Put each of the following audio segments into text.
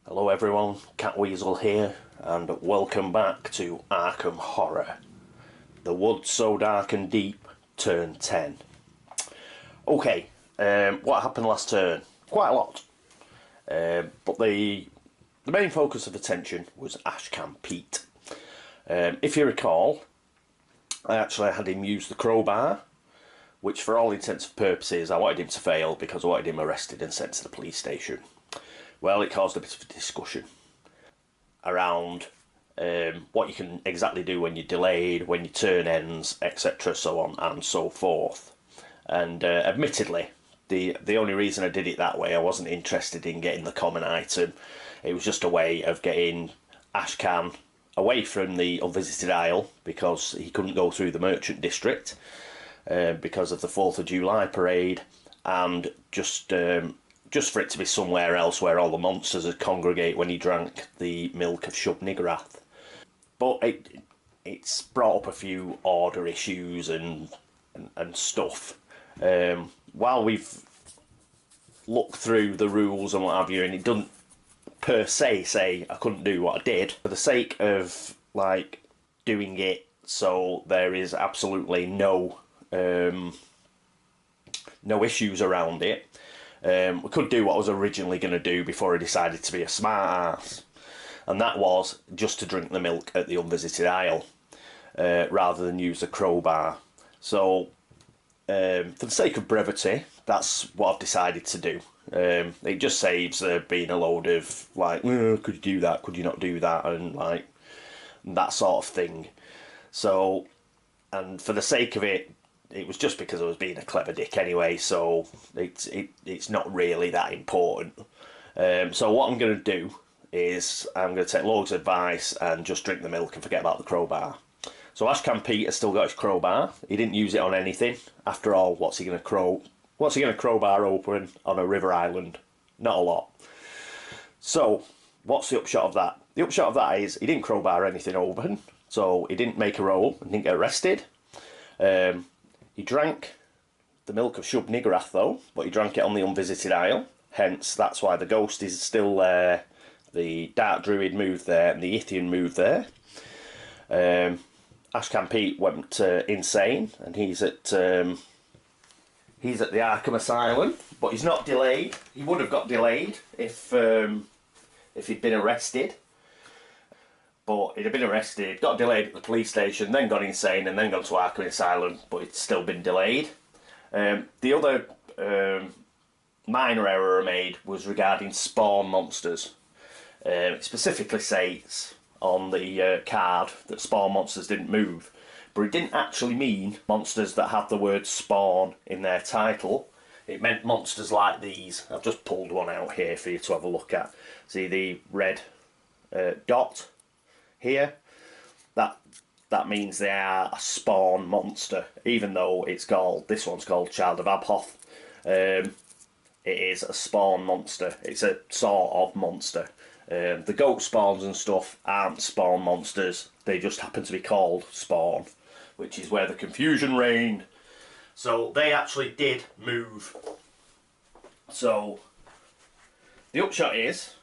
Hello everyone, Catweazle here, and welcome back to Arkham Horror. The Woods So Dark and Deep, turn 10. Okay, what happened last turn? Quite a lot. But the main focus of attention was Arkham Pete. If you recall, I actually had him use the crowbar, which for all intents and purposes I wanted him to fail because I wanted him arrested and sent to the police station. Well, it caused a bit of a discussion around what you can exactly do when you're delayed, when your turn ends, etc., so on and so forth. And admittedly, the only reason I did it that way, I wasn't interested in getting the common item. It was just a way of getting Arkham away from the unvisited isle, because he couldn't go through the merchant district because of the 4th of July parade, and just for it to be somewhere else where all the monsters would congregate when he drank the milk of Shub-Niggurath. But it's brought up a few order issues and stuff. While we've looked through the rules and what have you, and it doesn't per se say I couldn't do what I did, for the sake of like doing it so there is absolutely no issues around it. We could do what I was originally going to do before I decided to be a smart ass, and that was just to drink the milk at the unvisited isle rather than use the crowbar. So for the sake of brevity, that's what I've decided to do. It just saves being a load of like, could you do that, could you not do that, and like that sort of thing. So, and for the sake of it, it was just because I was being a clever dick anyway, so it's not really that important. So what I'm going to do is I'm going to take Log's advice and just drink the milk and forget about the crowbar. So Arkham Pete has still got his crowbar. He didn't use it on anything. After all, what's he going to crowbar open on a river island? Not a lot. So what's the upshot of that? The upshot of that is he didn't crowbar anything open, so he didn't make a roll and didn't get arrested. He drank the milk of Shub-Niggurath though, but he drank it on the unvisited isle, hence that's why the ghost is still there, the Dark Druid moved there, and the Ithian moved there. Arkham Pete went insane, and he's at the Arkham Asylum, but he's not delayed. He would have got delayed if he'd been arrested. But he'd have been arrested, got delayed at the police station, then got insane, and then gone to Arkham Asylum, but it's still been delayed. The other minor error I made was regarding spawn monsters. It specifically says on the card that spawn monsters didn't move, but it didn't actually mean monsters that had the word spawn in their title. It meant monsters like these. I've just pulled one out here for you to have a look at. See the red dot here? That means they are a spawn monster, even though this one's called Child of Abhoth. It is a spawn monster. It's a sort of monster. The goat spawns and stuff aren't spawn monsters. They just happen to be called spawn, which is where the confusion reigned. So they actually did move. So the upshot is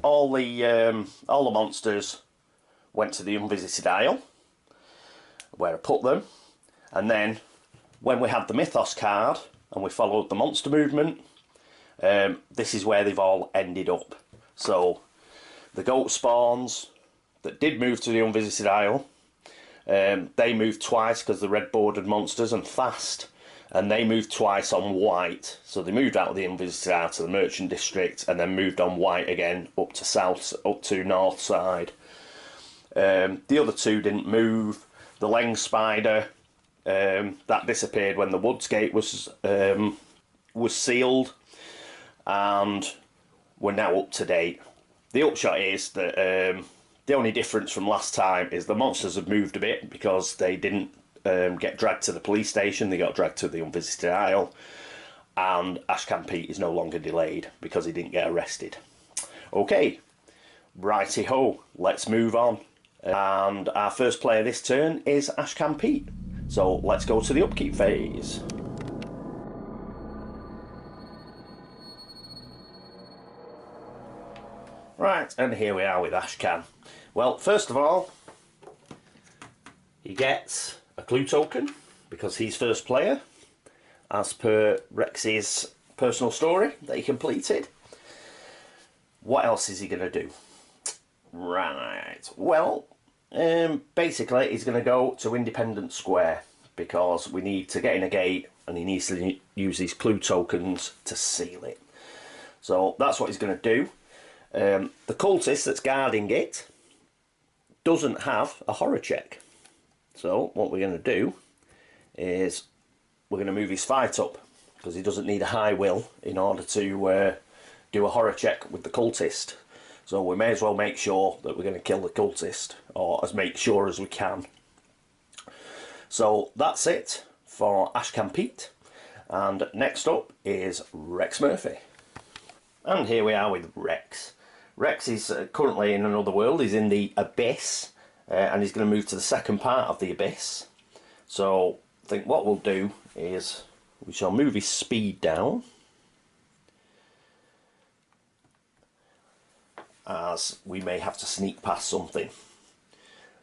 all the monsters went to the unvisited isle where I put them, and then when we had the Mythos card and we followed the monster movement, this is where they've all ended up. So the goat spawns that did move to the unvisited isle, they moved twice because the red bordered monsters and fast, and they moved twice on white. So they moved out of the unvisited isle to the merchant district and then moved on white again up to north side. The other two didn't move. The Leng spider that disappeared when the Woods gate was sealed, and we're now up to date. The upshot is that the only difference from last time is the monsters have moved a bit because they didn't get dragged to the police station. They got dragged to the unvisited isle, and Arkham Pete is no longer delayed because he didn't get arrested. Okay, righty ho, let's move on. And our first player this turn is Arkham Pete. So let's go to the upkeep phase. Right, and here we are with Ashcan. Well, first of all, he gets a clue token because he's first player, as per Rex's personal story that he completed. What else is he going to do? Right, well, basically he's going to go to Independence Square because we need to get in a gate and he needs to use these clue tokens to seal it. So that's what he's going to do. The cultist that's guarding it doesn't have a horror check. So what we're going to do is we're going to move his fight up because he doesn't need a high will in order to do a horror check with the cultist. So we may as well make sure that we're going to kill the cultist, or as make sure as we can. So that's it for Ashcan Pete. And next up is Rex Murphy. And here we are with Rex. Rex is currently in another world. He's in the Abyss, and he's going to move to the second part of the Abyss. So I think what we'll do is we shall move his speed down, as we may have to sneak past something.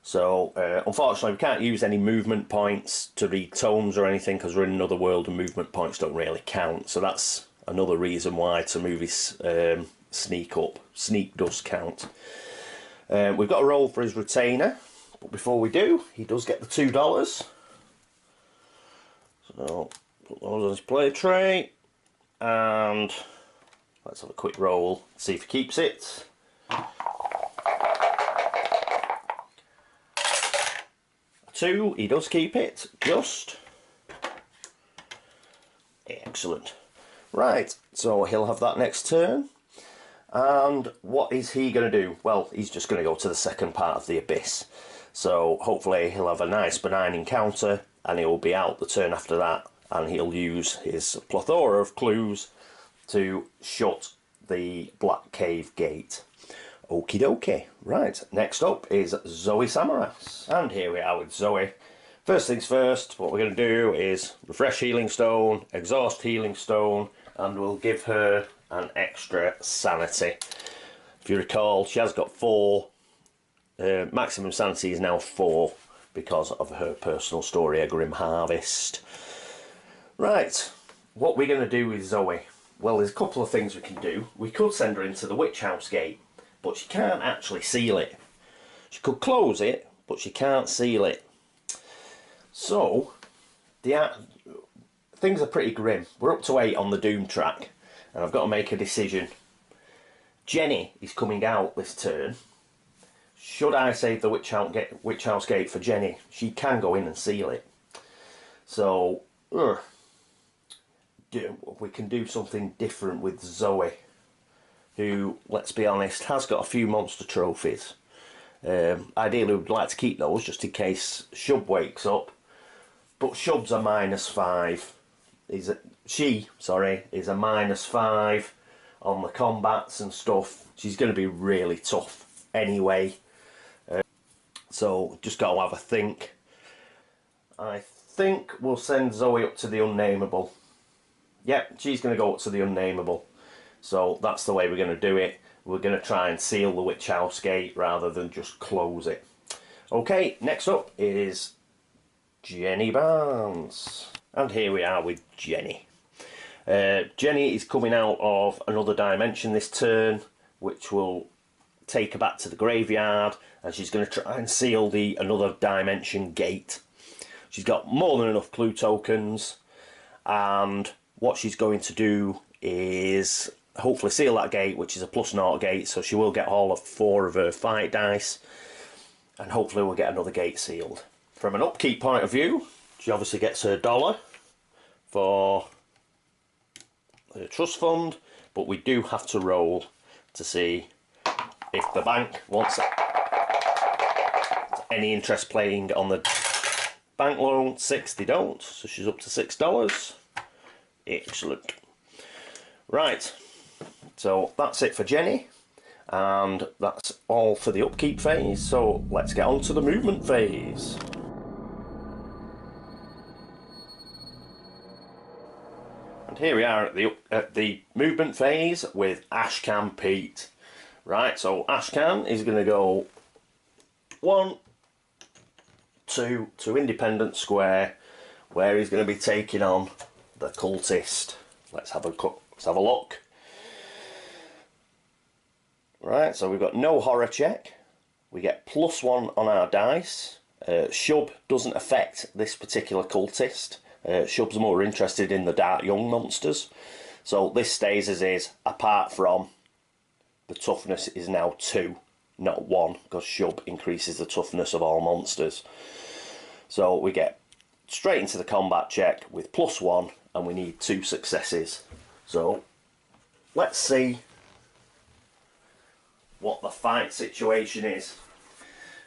So unfortunately we can't use any movement points to read tomes or anything because we're in another world and movement points don't really count. So that's another reason why to move his sneak up. Sneak does count. We've got a roll for his retainer, but before we do, he does get the $2. So put those on his play tray, and let's have a quick roll, see if he keeps it. A 2, he does keep it, just. Excellent. Right, so he'll have that next turn. And what is he going to do? Well, he's just going to go to the second part of the Abyss. So hopefully he'll have a nice benign encounter and he'll be out the turn after that, and he'll use his plethora of clues to shut the Black Cave gate. Okie dokie. Right, next up is Zoe Samaras. And here we are with Zoe. First things first, what we're going to do is refresh Healing Stone, exhaust Healing Stone, and we'll give her an extra sanity. If you recall, she has got 4. Maximum sanity is now 4 because of her personal story, A Grim Harvest. Right, what we're going to do with Zoe? Well, there's a couple of things we can do. We could send her into the Witch House gate, but she can't actually seal it. She could close it, but she can't seal it. So, things are pretty grim. We're up to 8 on the Doom track, and I've got to make a decision. Jenny is coming out this turn. Should I save the Witch House gate for Jenny? She can go in and seal it. So, we can do something different with Zoe, who, let's be honest, has got a few monster trophies. Ideally, we'd like to keep those just in case Shub wakes up. But Shub's a -5. She is a -5 on the combats and stuff. She's going to be really tough anyway. So just got to have a think. I think we'll send Zoe up to the Unnameable. Yep, she's going to go up to the Unnameable. So that's the way we're going to do it. We're going to try and seal the Witch House gate rather than just close it. Okay, next up is Jenny Barnes. And here we are with Jenny. Jenny is coming out of another dimension this turn, which will take her back to the graveyard, and she's going to try and seal the another dimension gate. She's got more than enough clue tokens, and what she's going to do is hopefully seal that gate, which is a +0 gate, so she will get all of 4 of her fight dice, and hopefully we'll get another gate sealed. From an upkeep point of view, she obviously gets her $1 for her trust fund, but we do have to roll to see if the bank wants any interest playing on the bank loan. 6 they don't, so she's up to $6. Excellent. Right, so that's it for Jenny, and that's all for the upkeep phase, so let's get on to the movement phase. And here we are at the movement phase with Ashcan Pete. Right, so Ashcan is going to go 1, 2 to independent square, where he's going to be taking on the cultist. Let's have a look. Right, so we've got no horror check. We get +1 on our dice. Shub doesn't affect this particular cultist. Shub's more interested in the dark young monsters. So this stays as is, apart from the toughness is now 2, not 1, because Shub increases the toughness of all monsters. So we get straight into the combat check with +1, and we need 2 successes. So let's see what the fight situation is.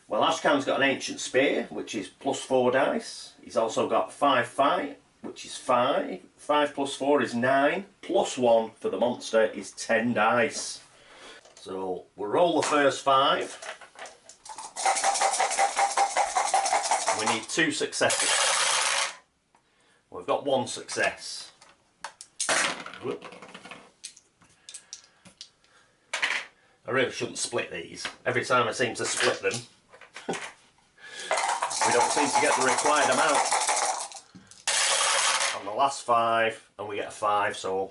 Well, Ashcan's got an ancient spear, which is +4 dice. He's also got 5 fight, which is 5. 5 + 4 is 9. +1 for the monster is 10 dice. So we'll roll the first 5. We need 2 successes. We've got 1 success. Whoop. I really shouldn't split these. Every time I seem to split them, we don't seem to get the required amount. On the last 5, and we get a 5, so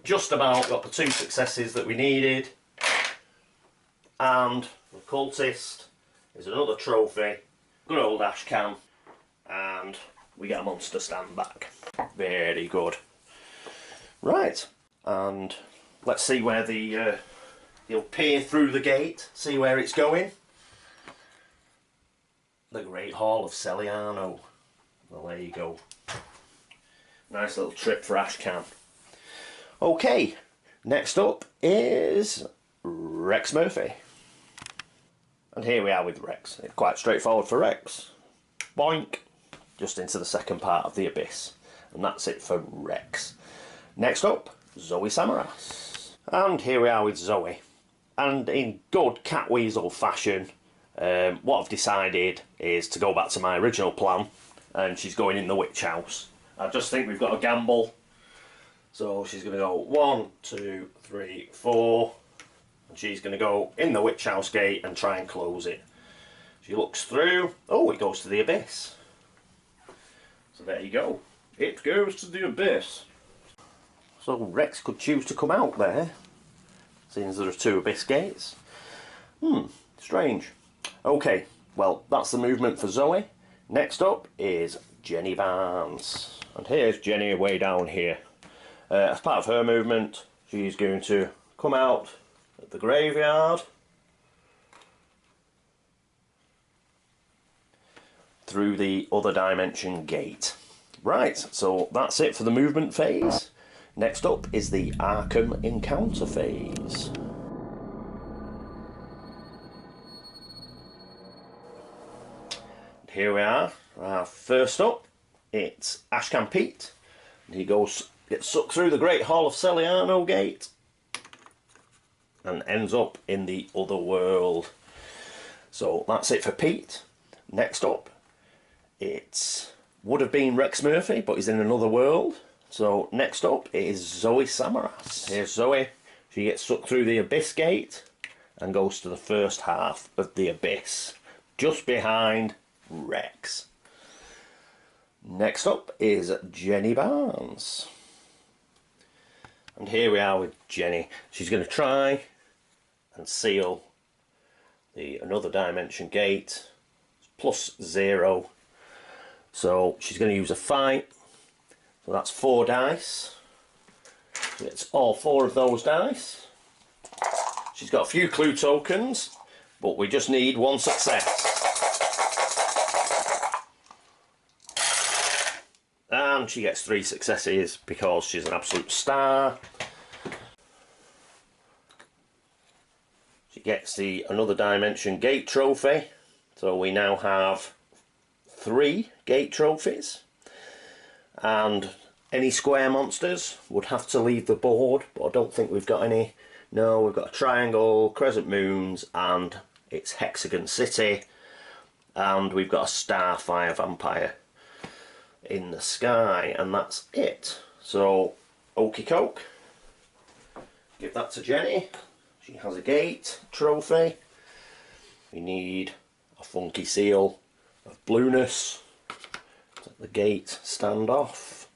just about got the 2 successes that we needed. And the cultist is another trophy. Good old Ashcan. And we get a monster stand back. Very good. Right, and let's see where the he'll peer through the gate, see where it's going. The Great Hall of Celiano. Well, there you go. Nice little trip for Ashcan. Okay, next up is Rex Murphy. And here we are with Rex. It's quite straightforward for Rex. Boink. Just into the second part of the abyss. And that's it for Rex. Next up, Zoe Samaras. And here we are with Zoe. And in good Catweazle fashion, what I've decided is to go back to my original plan, and she's going in the witch house. I just think we've got a gamble. So she's going to go 1, 2, 3, 4. And she's going to go in the witch house gate and try and close it. She looks through. Oh, it goes to the abyss. So there you go. It goes to the abyss. So Rex could choose to come out there, seeing as there are 2 abyss gates. Strange. Okay, well, that's the movement for Zoe. Next up is Jenny Barnes. And here's Jenny way down here. As part of her movement, she's going to come out at the graveyard through the other dimension gate. Right, so that's it for the movement phase. Next up is the Arkham encounter phase. Here we are. First up, it's Ashcan Pete. And he gets sucked through the Great Hall of Celiano gate and ends up in the other world. So that's it for Pete. Next up, it would have been Rex Murphy, but he's in another world. So next up is Zoe Samaras. Here's Zoe. She gets sucked through the abyss gate and goes to the first half of the abyss, just behind Rex. Next up is Jenny Barnes. And here we are with Jenny. She's going to try and seal the another dimension gate. It's +0. So she's going to use a fight. So that's 4 dice. So it's all 4 of those dice. She's got a few clue tokens, but we just need 1 success. And she gets 3 successes because she's an absolute star. She gets the another dimension gate trophy. So we now have 3 gate trophies. And any square monsters would have to leave the board, but I don't think we've got any. No, we've got a triangle, crescent moons, and it's Hexagon City. And we've got a starfire vampire in the sky, and that's it. So, okie coke. Give that to Jenny. She has a gate trophy. We need a funky seal of blueness. Let the gate stand off.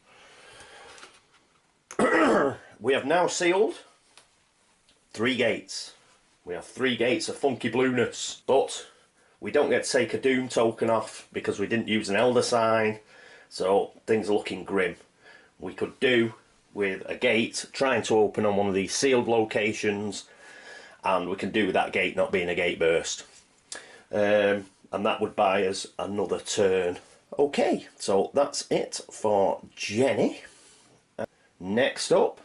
We have now sealed 3 gates. We have 3 gates of funky blueness, but we don't get to take a doom token off because we didn't use an elder sign, so things are looking grim. We could do with a gate trying to open on one of these sealed locations, and we can do with that gate not being a gate burst. And that would buy us another turn. Okay, so that's it for Jenny. Next up,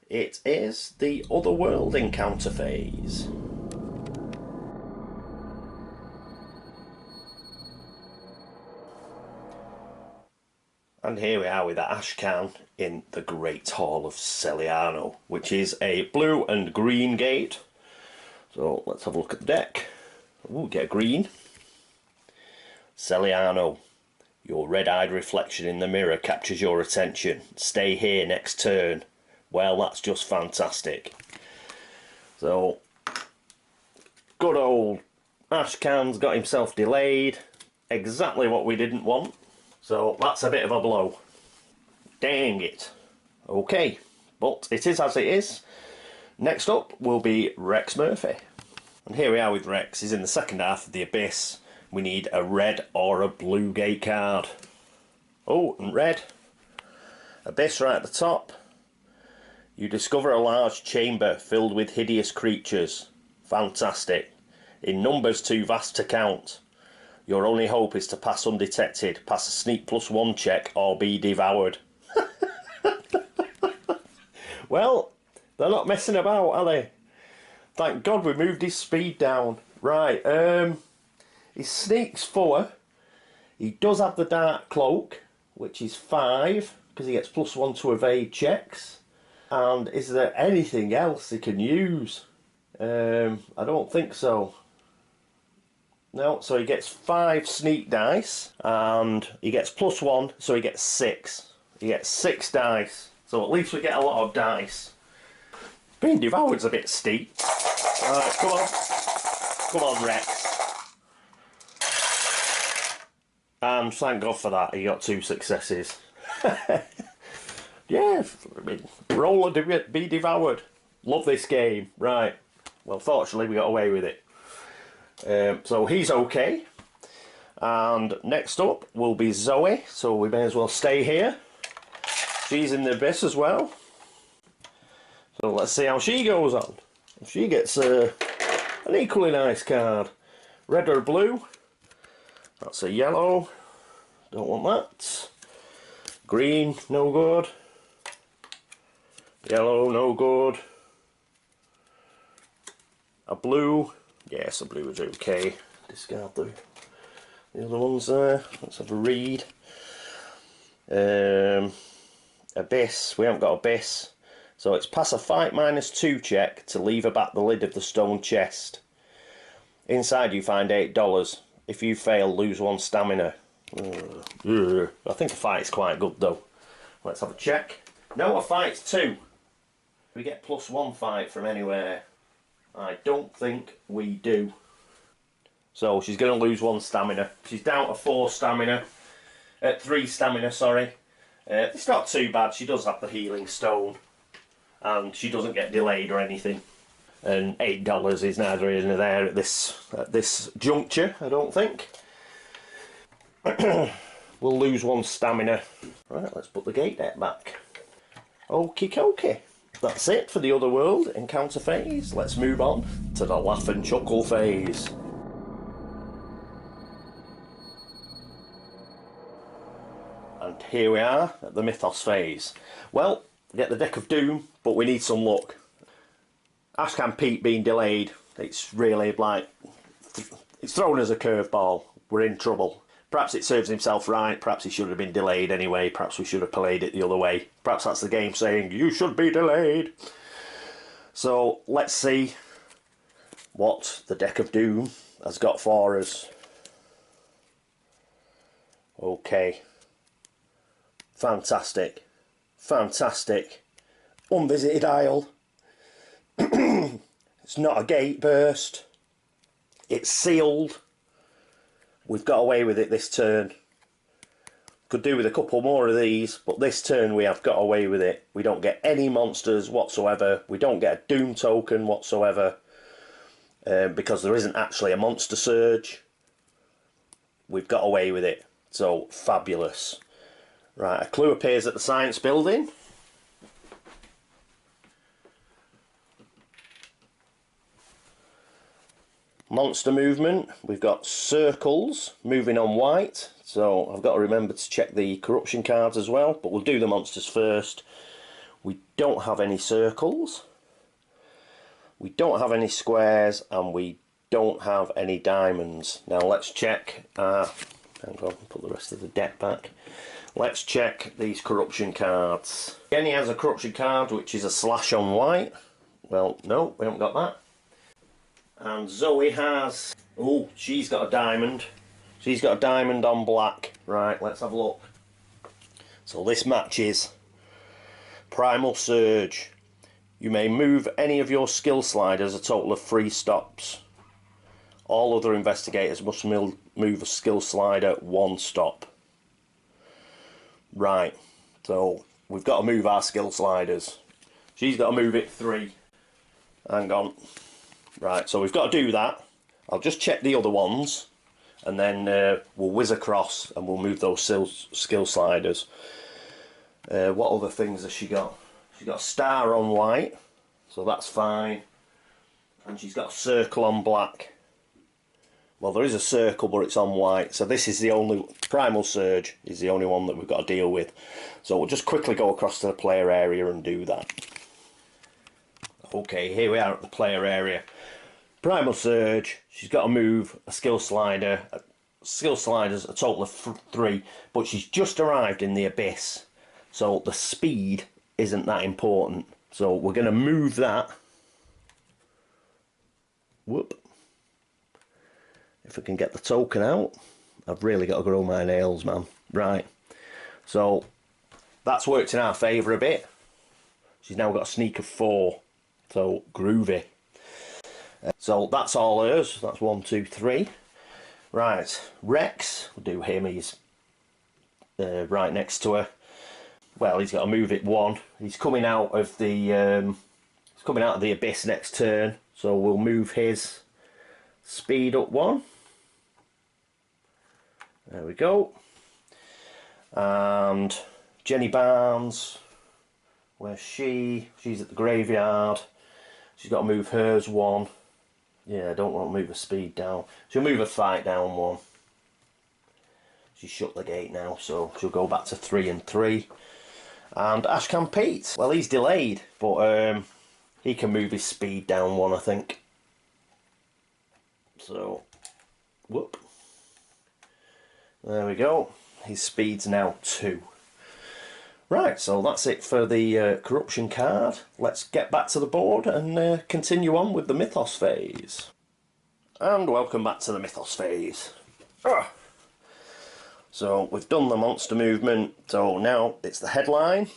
it is the Otherworld encounter phase. And here we are with the Ashcan in the Great Hall of Celiano, which is a blue and green gate. So let's have a look at the deck. Ooh, get a green. Celiano, your red-eyed reflection in the mirror captures your attention. Stay here next turn. Well, that's just fantastic. So, good old Ashcan's got himself delayed. Exactly what we didn't want. So, that's a bit of a blow. Dang it. Okay, but it is as it is. Next up will be Rex Murphy. And here we are with Rex. He's in the second half of the Abyss. We need a red or a blue gate card. Oh, and red. Abyss right at the top. You discover a large chamber filled with hideous creatures. Fantastic. In numbers too vast to count. Your only hope is to pass undetected, pass a sneak +1 check, or be devoured. Well, they're not messing about, are they? Thank God we moved his speed down. Right, his sneak's 4. He does have the dark cloak, which is 5, because he gets +1 to evade checks. And is there anything else he can use? I don't think so. No, so he gets 5 sneak dice, and he gets +1, so he gets 6. He gets 6 dice, so at least we get a lot of dice. Being devoured's a bit steep. Alright, come on. Come on, Rex. And thank God for that, he got 2 successes. Yeah, I mean, roll or be devoured. Love this game. Right. Well, fortunately, we got away with it. So he's okay. And next up will be Zoe. So we may as well stay here. She's in the Abyss as well. So let's see how she goes on. If she gets an equally nice card. Red or blue. That's a yellow. Don't want that. Green, no good. Yellow, no good. A blue. Yes, a blue is okay. Discard the other ones there. Let's have a read. Abyss. We haven't got Abyss. So it's pass a fight -2 check to lever back the lid of the stone chest. Inside you find $8. If you fail, lose 1 stamina. I think a fight's quite good though. Let's have a check. No, a fight's 2. We get +1 fight from anywhere. I don't think we do. So she's going to lose 1 stamina. She's down to 4 stamina. 3 stamina, sorry. It's not too bad. She does have the healing stone. And she doesn't get delayed or anything. And $8 is neither here nor there at this juncture, I don't think. We'll lose 1 stamina. Right, let's put the gate deck back. Okie dokie. That's it for the Otherworld encounter phase. Let's move on to the Laugh and Chuckle phase. And here we are at the Mythos phase. Well, we get the Deck of Doom, but we need some luck. Ashcan Pete being delayed, it's really like, it's thrown as a curveball. We're in trouble. Perhaps it serves himself right, perhaps he should have been delayed anyway, perhaps we should have played it the other way. Perhaps that's the game saying, you should be delayed. So, let's see what the Deck of Doom has got for us. Okay. Fantastic. Fantastic. Unvisited Isle. It's not a gate burst. It's sealed. We've got away with it this turn. Could do with a couple more of these, but this turn we have got away with it. We don't get any monsters whatsoever. We don't get a Doom token whatsoever, because there isn't actually a monster surge. We've got away with it. So, fabulous. Right, a clue appears at the science building. Monster movement. We've got circles moving on white. So I've got to remember to check the corruption cards as well. But we'll do the monsters first. We don't have any circles. We don't have any squares. And we don't have any diamonds. Now let's check. Hang on, put the rest of the deck back. Let's check these corruption cards. Jenny has a corruption card which is a slash on white. Well, no, we haven't got that. And Zoe has... oh, she's got a diamond. She's got a diamond on black. Right, let's have a look. So this matches. Primal Surge. You may move any of your skill sliders a total of 3 stops. All other investigators must move a skill slider 1 stop. Right, so we've got to move our skill sliders. She's got to move it 3. Hang on. Right, so we've got to do that. I'll just check the other ones, and then we'll whiz across and we'll move those skill sliders. What other things has she got? She's got a star on white, so that's fine. And she's got a circle on black. Well, there is a circle, but it's on white. So this is the only... Primal Surge is the only one that we've got to deal with. So we'll just quickly go across to the player area and do that. Okay, here we are at the player area. Primal Surge, she's got to move a skill slider. Skill sliders a total of 3, but she's just arrived in the abyss. So the speed isn't that important. So we're going to move that. Whoop. If I can get the token out. I've really got to grow my nails, man. Right. So that's worked in our favour a bit. She's now got a sneak of 4. So groovy. So that's all hers. That's 1, 2, 3. Right, Rex. We'll do him. He's right next to her. Well, he's got to move it 1. He's coming out of the abyss next turn. So we'll move his speed up 1. There we go. And Jenny Barnes. Where's she? She's at the graveyard. She's got to move hers 1. Yeah, I don't want to move her speed down. She'll move her fight down 1. She's shut the gate now, so she'll go back to 3 and 3. And Ashcan Pete. Well, he's delayed, but he can move his speed down 1, I think. So, whoop. There we go. His speed's now 2. Right, so that's it for the corruption card. Let's get back to the board and continue on with the Mythos phase. And welcome back to the Mythos phase. So we've done the monster movement, so now it's the headline.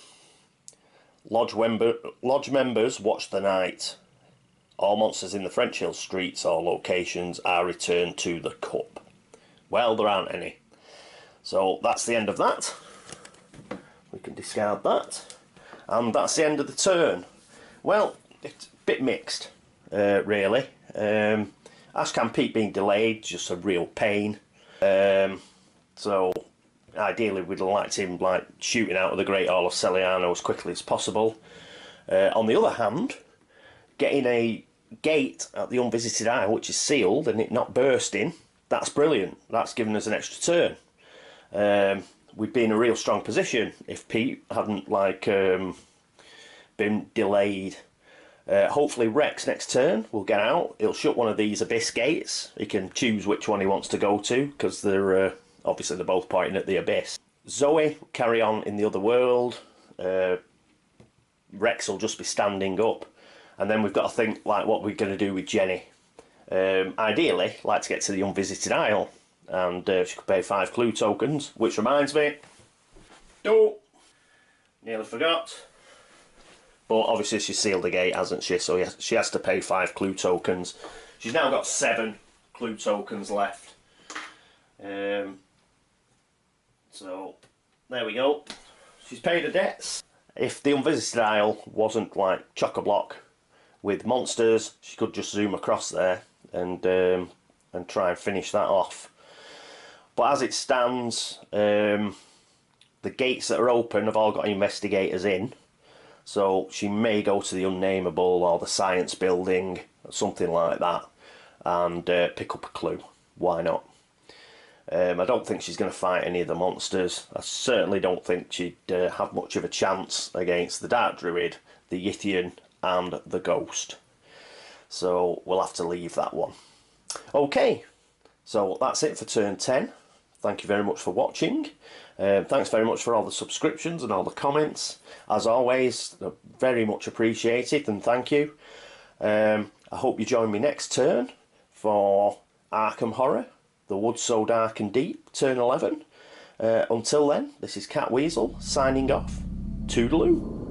Lodge members watch the night. All monsters in the French Hill streets or locations are returned to the cup. Well, there aren't any. So that's the end of that. We can discard that. And that's the end of the turn. Well, it's a bit mixed, really. Ashcan Pete being delayed, just a real pain. So, ideally we'd have liked him shooting out of the Great Hall of Celiano as quickly as possible. On the other hand, getting a gate at the Unvisited Isle, which is sealed, and it not bursting, that's brilliant. That's given us an extra turn. We'd be in a real strong position if Pete hadn't been delayed. Hopefully Rex next turn will get out. He'll shut one of these abyss gates. He can choose which one he wants to go to, because they're obviously they're both pointing at the abyss. Zoe will carry on in the other world. Rex will just be standing up, and then we've got to think what we're going to do with Jenny. Ideally, like to get to the Unvisited Isle. And she could pay 5 clue tokens, which reminds me, nearly forgot. But obviously she sealed the gate, hasn't she? So she has to pay 5 clue tokens. She's now got 7 clue tokens left. So there we go. She's paid her debts. If the unvisited aisle wasn't like chock-a-block with monsters, she could just zoom across there and try and finish that off. But as it stands, the gates that are open have all got investigators in. So she may go to the Unnameable or the Science Building, or something like that, and pick up a clue. Why not? I don't think she's going to fight any of the monsters. I certainly don't think she'd have much of a chance against the Dark Druid, the Yithian, and the Ghost. So we'll have to leave that one. Okay, so that's it for turn 10. Thank you very much for watching. Thanks very much for all the subscriptions and all the comments. As always, very much appreciated, and thank you. I hope you join me next turn for Arkham Horror, The Wood So Dark and Deep, turn 11. Until then, this is Catweazle signing off. Toodaloo.